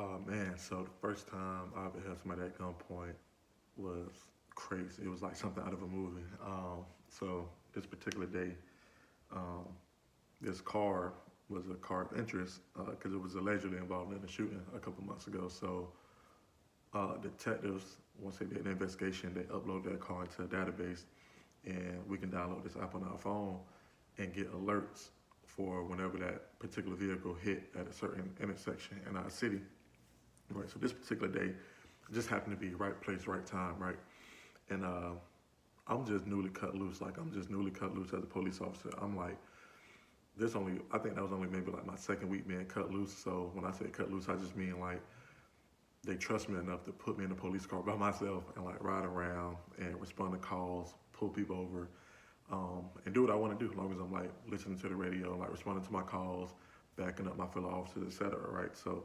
Man, so the first time I ever held somebody at gunpoint was crazy. It was like something out of a movie. So this particular day, um, this car was a car of interest because it was allegedly involved in a shooting a couple months ago. So detectives, once they did an investigation, they upload that car into a database, and we can download this app on our phone and get alerts for whenever that particular vehicle hit at a certain intersection in our city. Right. So this particular day just happened to be right place, right time, right? And I'm just newly cut loose. Like I'm just newly cut loose as a police officer. I'm like, this only I think that was only maybe like my second week being cut loose. So when I say cut loose, I just mean like they trust me enough to put me in a police car by myself and like ride around and respond to calls, pull people over, and do what I want to do as long as I'm like listening to the radio, like responding to my calls, backing up my fellow officers, etc. Right? So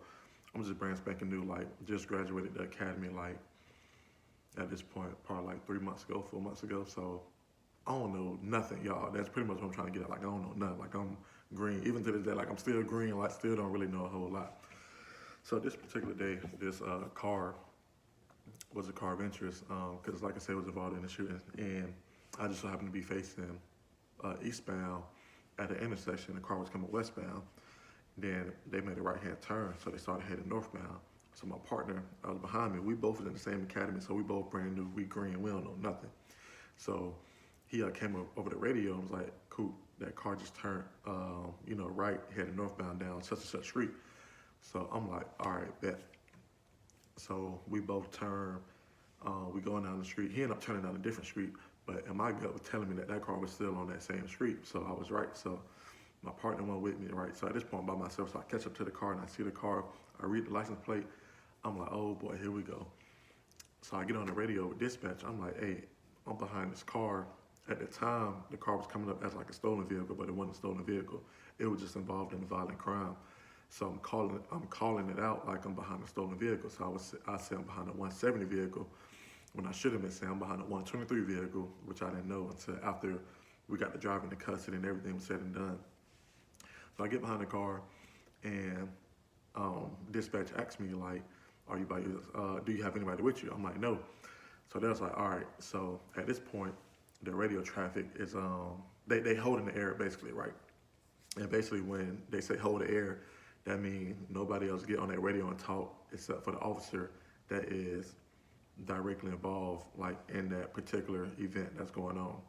I'm just brand spanking new, like just graduated the academy like at this point, probably like 3 months ago, 4 months ago. So I don't know nothing, y'all. That's pretty much what I'm trying to get at. Like I don't know nothing. Like I'm green. Even to this day, like I'm still green, like still don't really know a whole lot. So this particular day, this car was a car of interest because, like I said, it was involved in the shooting, and I just so happened to be facing eastbound at the intersection. The car was coming westbound. Then they made a right hand turn, so they started heading northbound. So my partner was behind me. We both was in the same academy, so we both brand new. We green. We don't know nothing. So he came over the radio and was like, "Cool, that car just turned, right, heading northbound down such and such street." So I'm like, "All right, bet." So we both turn. We going down the street. He ended up turning down a different street, but in my gut was telling me that that car was still on that same street. So I was right. So my partner went with me, right? So at this point, I'm by myself. So I catch up to the car and I see the car. I read the license plate. I'm like, oh boy, here we go. So I get on the radio with dispatch. I'm like, hey, I'm behind this car. At the time, the car was coming up as like a stolen vehicle, but it wasn't a stolen vehicle. It was just involved in a violent crime. So I'm calling it out like I'm behind a stolen vehicle. So I say I'm behind a 170 vehicle when I should have been saying I'm behind a 123 vehicle, which I didn't know until after we got the driver into custody and everything was said and done. So I get behind the car, and dispatch asks me like, "Are you by your? Do you have anybody with you?" I'm like, "No." So they was like, "All right." So at this point, the radio traffic is they hold in the air basically, right? And basically when they say hold the air, that means nobody else get on that radio and talk except for the officer that is directly involved, like in that particular event that's going on.